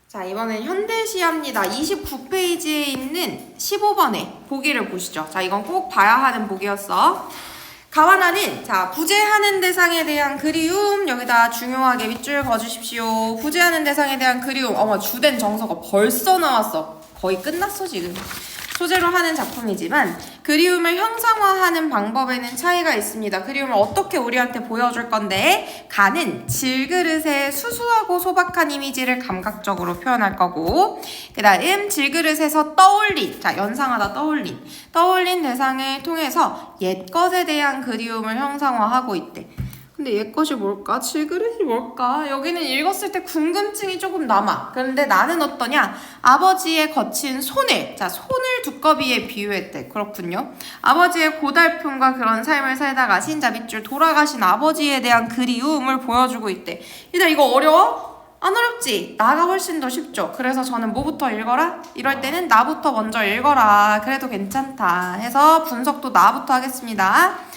자, 이번엔 현대시합니다. 29페이지에 있는 15번의 보기를 보시죠. 자, 이건 꼭 봐야 하는 보기였어. 가와나는 자, 부재하는 대상에 대한 그리움, 여기다 중요하게 밑줄 그어주십시오. 부재하는 대상에 대한 그리움. 어머, 주된 정서가 벌써 나왔어. 거의 끝났어 지금. 소재로 하는 작품이지만 그리움을 형상화하는 방법에는 차이가 있습니다. 그리움을 어떻게 우리한테 보여줄 건데, 가는 질그릇의 수수하고 소박한 이미지를 감각적으로 표현할 거고, 그 다음 질그릇에서 떠올린, 자, 연상하다 떠올린 대상을 통해서 옛것에 대한 그리움을 형상화하고 있대. 근데 옛것이 뭘까? 질그릇이 뭘까? 여기는 읽었을 때 궁금증이 조금 남아. 그런데 나는 어떠냐? 아버지의 거친 손을, 자, 손을 두꺼비에 비유했대. 그렇군요. 아버지의 고달픔과 그런 삶을 살다 가신, 자, 밑줄 돌아가신 아버지에 대한 그리움을 보여주고 있대. 얘들아, 이거 어려워? 안 어렵지? 나가 훨씬 더 쉽죠? 그래서 저는 뭐부터 읽어라? 이럴 때는 나부터 먼저 읽어라. 그래도 괜찮다 해서 분석도 나부터 하겠습니다.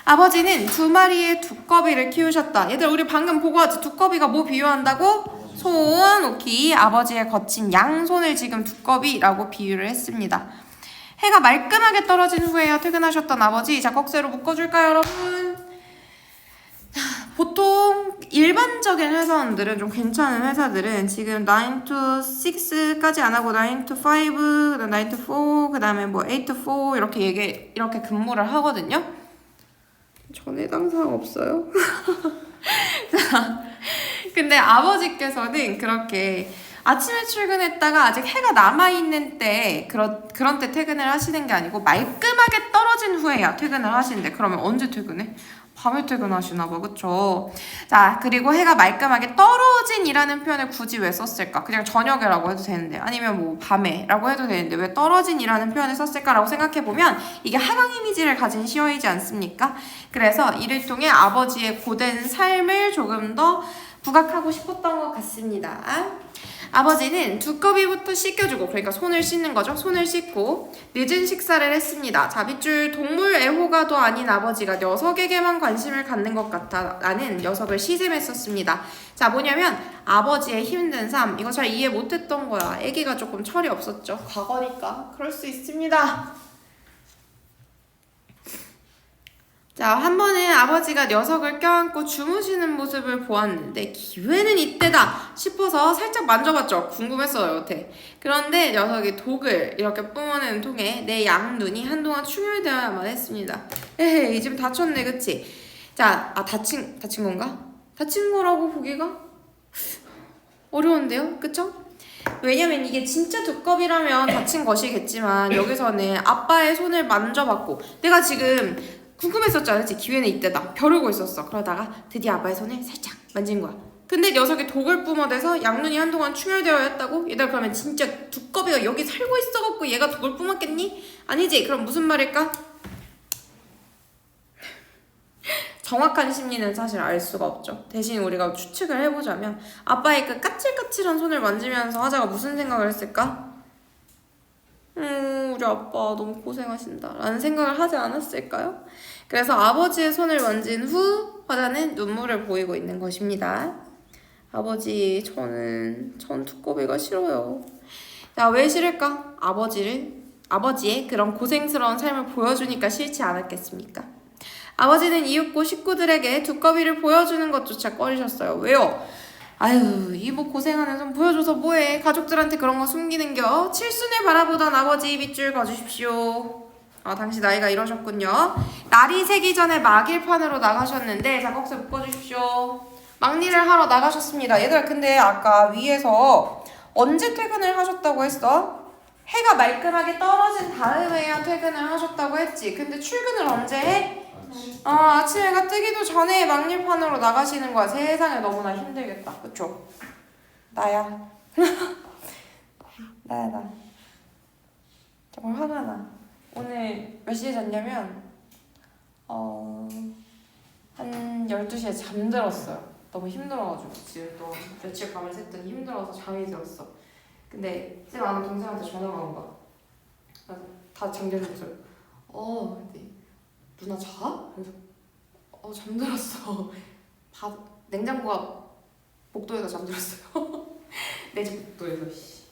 아버지는 2마리의 두꺼비를 키우셨다. 얘들 우리 방금 보고 왔지? 두꺼비가 뭐 비유한다고? 손. 오케이. 아버지의 거친 양손을 지금 두꺼비라고 비유를 했습니다. 해가 말끔하게 떨어진 후에야 퇴근하셨던 아버지. 자, 꺽쇠로 묶어줄까요, 여러분? 보통 일반적인 회사원들은, 좀 괜찮은 회사들은 지금 9 to 6까지 안 하고 9 to 5, 그다음 9 to 4, 그다음에 뭐 8 to 4 이렇게 근무를 하거든요. 전 해당 사항 없어요. 자, 근데 아버지께서는 그렇게 아침에 출근했다가 아직 해가 남아있는 때 그런 때 퇴근을 하시는 게 아니고 말끔하게 떨어진 후에야 퇴근을 하시는데, 그러면 언제 퇴근해? 밤에 퇴근하시나봐, 그쵸? 자, 그리고 해가 말끔하게 떨어진이라는 표현을 굳이 왜 썼을까? 그냥 저녁이라고 해도 되는데, 아니면 뭐 밤에라고 해도 되는데 왜 떨어진이라는 표현을 썼을까라고 생각해보면 이게 하강 이미지를 가진 시어이지 않습니까? 그래서 이를 통해 아버지의 고된 삶을 조금 더 부각하고 싶었던 것 같습니다. 아버지는 두꺼비부터 씻겨주고, 그러니까 손을 씻는 거죠. 손을 씻고 늦은 식사를 했습니다. 자, 밑줄 동물 애호가도 아닌 아버지가 녀석에게만 관심을 갖는 것 같아 나는 녀석을 시샘했었습니다. 자, 뭐냐면 아버지의 힘든 삶, 이거 잘 이해 못했던 거야. 애기가 조금 철이 없었죠. 과거니까 그럴 수 있습니다. 자, 한 번은 아버지가 녀석을 껴안고 주무시는 모습을 보았는데 기회는 이때다 싶어서 살짝 만져봤죠. 궁금했어요, 여태. 그런데 녀석이 독을 이렇게 뿜어내는 통에 내 양눈이 한동안 충혈되어야만 했습니다. 에헤이, 지금 다쳤네, 그치? 자, 다친 건가? 다친 거라고 보기가 어려운데요, 그쵸? 왜냐면 이게 진짜 두꺼비라면 다친 것이겠지만 여기서는 아빠의 손을 만져봤고, 내가 지금 궁금했었잖아, 그치? 기회는 이때다. 벼르고 있었어. 그러다가 드디어 아빠의 손을 살짝 만진 거야. 근데 녀석이 독을 뿜어대서 양눈이 한동안 충혈되어야 했다고? 얘들아, 그러면 진짜 두꺼비가 여기 살고 있어갖고 얘가 독을 뿜었겠니? 아니지. 그럼 무슨 말일까? 정확한 심리는 사실 알 수가 없죠. 대신 우리가 추측을 해보자면 아빠의 그 까칠까칠한 손을 만지면서 하자가 무슨 생각을 했을까? 우리 아빠 너무 고생하신다 라는 생각을 하지 않았을까요? 그래서 아버지의 손을 만진 후 화자는 눈물을 보이고 있는 것입니다. 아버지, 전 두꺼비가 싫어요. 자, 왜 싫을까? 아버지의 그런 고생스러운 삶을 보여주니까 싫지 않았겠습니까? 아버지는 이윽고 식구들에게 두꺼비를 보여주는 것조차 꺼리셨어요. 왜요? 아유, 이모 고생하는 손 보여줘서 뭐해. 가족들한테 그런 거 숨기는겨. 칠순을 바라보던 아버지, 밑줄 그어주십시오. 당시 나이가 이러셨군요. 날이 새기 전에 막일판으로 나가셨는데, 자, 꺽쇠 묶어주십시오. 막일을 하러 나가셨습니다. 얘들아, 근데 아까 위에서 언제 퇴근을 하셨다고 했어? 해가 말끔하게 떨어진 다음에야 퇴근을 하셨다고 했지. 근데 출근을 언제 해? 아침 해가 뜨기도 전에 막일판으로 나가시는 거야. 세상에, 너무나 힘들겠다. 그쵸? 나야. 나야. 정말 화가 나. 오늘 몇 시에 잤냐면 한 12시에 잠들었어요. 너무 힘들어가지고 지금 또 며칠 밤을 샜더니 힘들어서 잠이 들었어. 근데 쌤 아는 동생한테 전화가 온 거야. 그래서 다 잠겨있어요. 근데 누나 자? 그래서 잠들었어. 냉장고가 복도에서 잠들었어요. 내 집 복도에서 씨.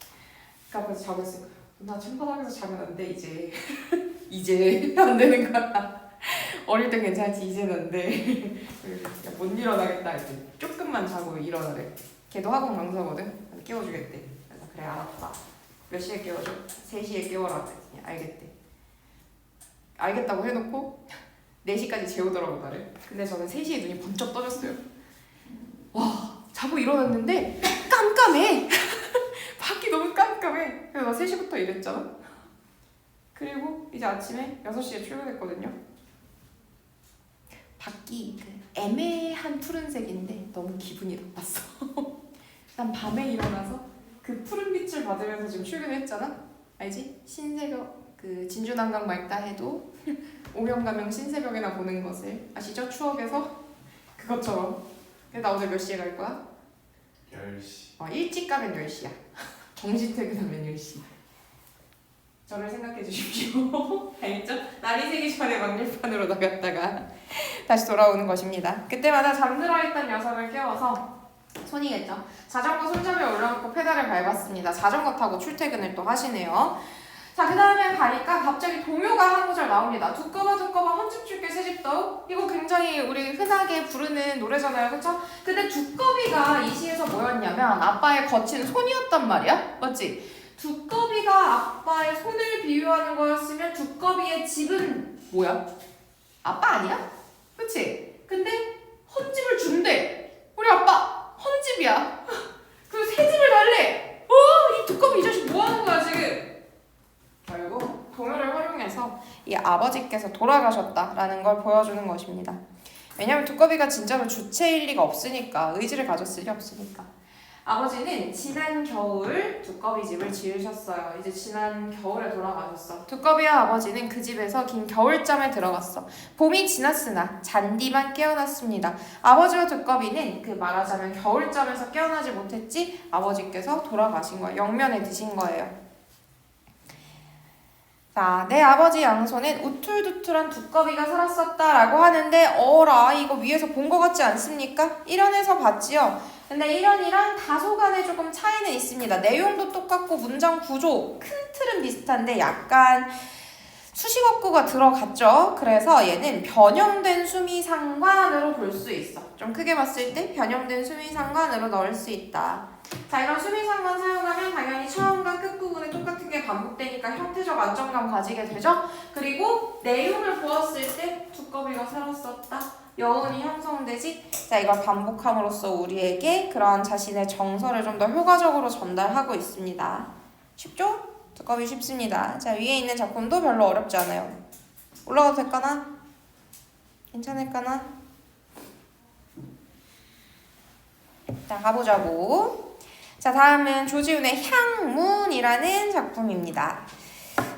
그 앞에서 자고 있으니까 나 창바닥에서 자면 안 돼 이제. 이제 안 되는 거야. 어릴 때 괜찮지 이제는 안 돼. 못 일어나겠다 이제 조금만 자고 일어나래. 걔도 학원 강사거든. 깨워주겠대. 그래서 그래 알았다. 몇 시에 깨워줘? 3시에 깨워라 그랬더니 알겠대. 알겠다고 해놓고 4시까지 재우더라고 나를. 근데 저는 3시에 눈이 번쩍 떠졌어요. 와 자고 일어났는데 깜깜해. 밖이 너무 깜깜해. 그래서 나 3시부터 일했잖아. 그리고 이제 아침에 6시에 출근했거든요. 밖이 그 애매한 푸른색인데 너무 기분이 나빴어. 난 밤에 일어나서 그 푸른 빛을 받으면서 지금 출근했잖아. 알지? 신새벽 그 진주난강 맑다 해도 오명가명 신새벽에나 보는 것을 아시죠? 추억에서 그것처럼. 그래서 나 오늘 몇 시에 갈 거야? 10시. 일찍 가면 10시야. 정시 퇴근하면 10시. 저를 생각해 주십시오. 알겠죠? 날이 새기 전에 막일판으로 나갔다가 다시 돌아오는 것입니다. 그때마다 잠들어 있던 녀석을 깨워서 손이겠죠. 자전거 손잡이에 올려놓고 페달을 밟았습니다. 자전거 타고 출퇴근을 또 하시네요. 자, 그 다음에 가니까 갑자기 동요가 한 구절 나옵니다. 두꺼봐 두꺼봐 헌집 줄게 새집도. 이거 굉장히 우리 흔하게 부르는 노래잖아요. 그쵸? 근데 두꺼비가 이 시에서 뭐였냐면 아빠의 거친 손이었단 말이야. 맞지? 두꺼비가 아빠의 손을 비유하는 거였으면 두꺼비의 집은 뭐야? 아빠 아니야? 그치? 근데 헌집을 준대. 우리 아빠 헌집이야. 그리고 새 집을 달래. 이 두꺼비 이 자식 뭐 하는 거야 지금? 결국 동요를 활용해서 이 아버지께서 돌아가셨다라는 걸 보여주는 것입니다. 왜냐면 두꺼비가 진짜로 주체일 리가 없으니까, 의지를 가졌을 리 없으니까. 아버지는 지난 겨울 두꺼비 집을 지으셨어요. 이제 지난 겨울에 돌아가셨어. 두꺼비와 아버지는 그 집에서 긴 겨울잠에 들어갔어. 봄이 지났으나 잔디만 깨어났습니다. 아버지와 두꺼비는 그 말하자면 겨울잠에서 깨어나지 못했지 아버지께서 돌아가신 거예요. 영면에 드신 거예요. 자, 내 아버지 양손엔 우툴두툴한 두꺼비가 살았었다라고 하는데 어라 이거 위에서 본 것 같지 않습니까? 1연에서 봤지요? 근데 1연이랑 다소 간에 조금 차이는 있습니다. 내용도 똑같고 문장 구조, 큰 틀은 비슷한데 약간 수식어구가 들어갔죠? 그래서 얘는 변형된 수미상관으로 볼 수 있어. 좀 크게 봤을 때 변형된 수미상관으로 넣을 수 있다. 자, 이런 수미상관 사용하면 당연히 처음과 끝부분에 똑같게 반복되니까 형태적 안정감 가지게 되죠? 그리고 내용을 보았을 때 두꺼비가 살았었다. 여운이 형성되지? 자, 이걸 반복함으로써 우리에게 그런 자신의 정서를 좀 더 효과적으로 전달하고 있습니다. 쉽죠? 두꺼비 쉽습니다. 자, 위에 있는 작품도 별로 어렵지 않아요. 올라가도 될까나? 괜찮을까나? 자, 가보자고. 자, 다음은 조지훈의 향문이라는 작품입니다.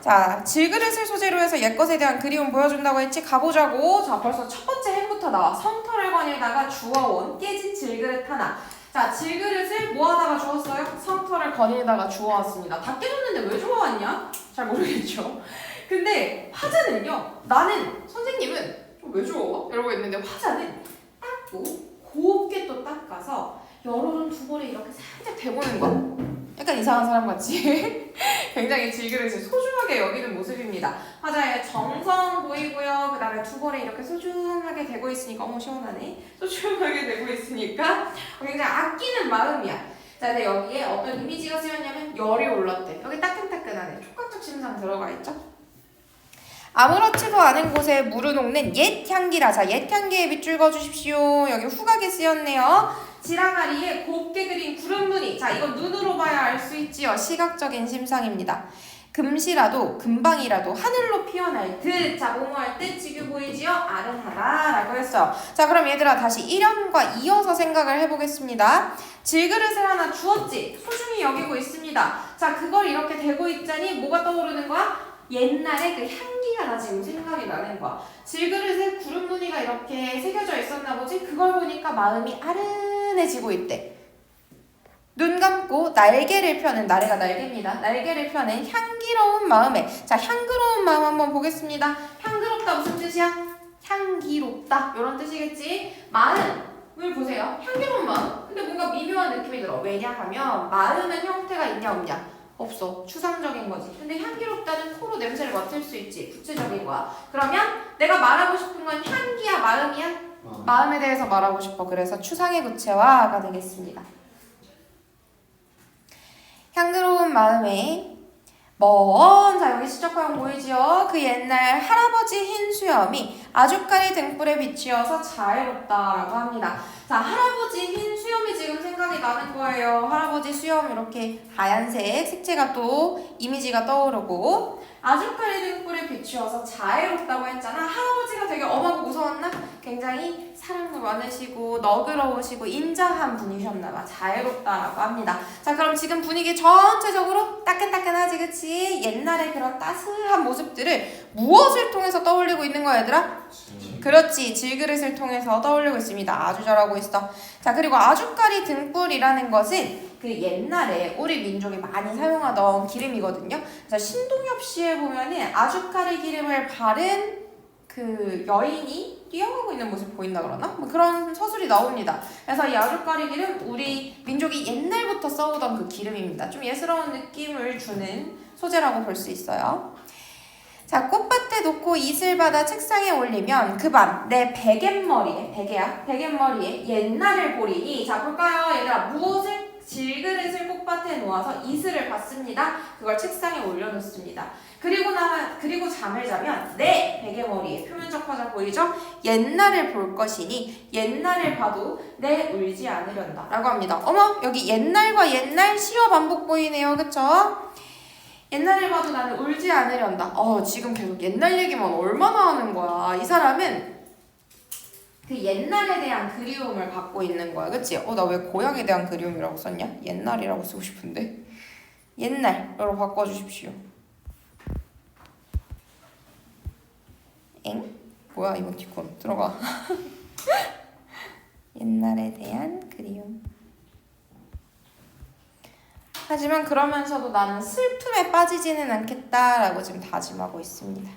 자, 질그릇을 소재로 해서 옛것에 대한 그리움 보여준다고 했지? 가보자고. 자, 벌써 첫 번째 행부터 나와. 성터를 거닐다가 주워온 깨진 질그릇 하나. 자, 질그릇을 뭐 하다가 주웠어요? 성터를 거닐다가 주워왔습니다. 다 깨졌는데 왜 주워왔냐? 잘 모르겠죠. 근데 화자는요, 나는, 선생님은 왜 주워? 이러고 있는데 화자는 닦고 곱게 또 닦아서 열어둔 두벌에 이렇게 살짝 대보는 거. 약간 이상한 사람 같지? 굉장히 질그릇을 소중하게 여기는 모습입니다. 화자의 정성 보이고요. 그 다음에 두벌에 이렇게 소중하게 대고 있으니까 어머 시원하네. 소중하게 대고 있으니까 굉장히 아끼는 마음이야. 자, 근데 여기에 어떤 이미지가 쓰였냐면 열이 올랐대. 여기 따끈따끈하네. 촉각적 심상 들어가 있죠? 아무렇지도 않은 곳에 물을 녹는 옛 향기라. 자, 옛 향기에 밑줄 그어주십시오. 여기 후각이 쓰였네요. 지랑아리에 곱게 그린 구름 무늬. 자, 이건 눈으로 봐야 알 수 있지요. 시각적인 심상입니다. 금시라도 금방이라도 하늘로 피어날 듯. 자, 뭐뭐할 듯 지교 보이지요? 아른하다 라고 했어요. 자, 그럼 얘들아 다시 1연과 이어서 생각을 해보겠습니다. 질그릇을 하나 주었지. 소중히 여기고 있습니다. 자, 그걸 이렇게 대고 있자니 뭐가 떠오르는 거야? 옛날에 그 향기가 나 지금 생각이 나는 거야. 질그릇에 구름 무늬가 이렇게 새겨져 있었나 보지? 그걸 보니까 마음이 아른해지고 있대. 눈 감고 날개를 펴는, 나래가 날개입니다. 날개를 펴는 향기로운 마음에. 자, 향기로운 마음 한번 보겠습니다. 향기롭다 무슨 뜻이야? 향기롭다 이런 뜻이겠지? 마음을 보세요. 향기로운 마음. 근데 뭔가 미묘한 느낌이 들어. 왜냐하면 마음은 형태가 있냐 없냐? 없어. 추상적인 거지. 근데 향기롭다는 코로 냄새를 맡을 수 있지. 구체적인 거야. 그러면 내가 말하고 싶은 건 향기야, 마음이야? 마음에 대해서 말하고 싶어. 그래서 추상의 구체화가 되겠습니다. 향기로운 마음에 자 여기 시적 활용 보이지요? 그 옛날 할아버지 흰 수염이 아주까리 등불에 비치어서 자애롭다라고 합니다. 자, 할아버지 흰 수염이 지금 생각이 나는 거예요. 할아버지 수염 이렇게 하얀색 색채가 또 이미지가 떠오르고 아주까리 등불에 비추어서 자애롭다고 했잖아. 할아버지가 되게 엄하고 무서웠나? 굉장히 사랑도 많으시고 너그러우시고 인자한 분이셨나봐. 자애롭다라고 합니다. 자, 그럼 지금 분위기 전체적으로 따끈따끈하지, 그치? 옛날에 그런 따스한 모습들을 무엇을 통해서 떠올리고 있는 거야, 얘들아? 그렇지, 질그릇을 통해서 떠올리고 있습니다. 아주 잘하고 있어. 자, 그리고 아주까리 등불이라는 것은 그 옛날에 우리 민족이 많이 사용하던 기름이거든요. 그래서 신동엽 시에 보면은 아주까리 기름을 바른 그 여인이 뛰어가고 있는 모습 보인다 그러나? 뭐 그런 서술이 나옵니다. 그래서 이 아주까리 기름 우리 민족이 옛날부터 써오던 그 기름입니다. 좀 예스러운 느낌을 주는 소재라고 볼 수 있어요. 자, 꽃밭에 놓고 이슬 받아 책상에 올리면 그 밤 내 베갯머리에, 베개야, 베갯머리에 옛날을 보리니. 자, 볼까요? 얘들아, 무엇을? 질그릇을 꽃밭에 놓아서 이슬을 받습니다. 그걸 책상에 올려놓습니다. 그리고 잠을 자면 내 베개머리에, 표면적 화자 보이죠? 옛날을 볼 것이니 옛날을 봐도 내 울지 않으련다 라고 합니다. 어머, 여기 옛날과 옛날 시어 반복 보이네요. 그쵸? 옛날을 봐도 나는 울지 않으련다. 지금 계속 옛날 얘기만 얼마나 하는 거야. 이 사람은 그 옛날에 대한 그리움을 갖고 있는 거야. 그치? 나 왜 고향에 대한 그리움이라고 썼냐? 옛날이라고 쓰고 싶은데. 옛날로 바꿔주십시오. 엥? 뭐야 이모티콘. 들어가. 옛날에 대한 그리움. 하지만 그러면서도 나는 슬픔에 빠지지는 않겠다라고 지금 다짐하고 있습니다.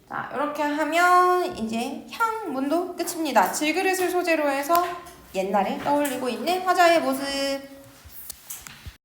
자, 이렇게 하면 이제 향문도 끝입니다. 질그릇을 소재로 해서 옛날을 떠올리고 있는 화자의 모습.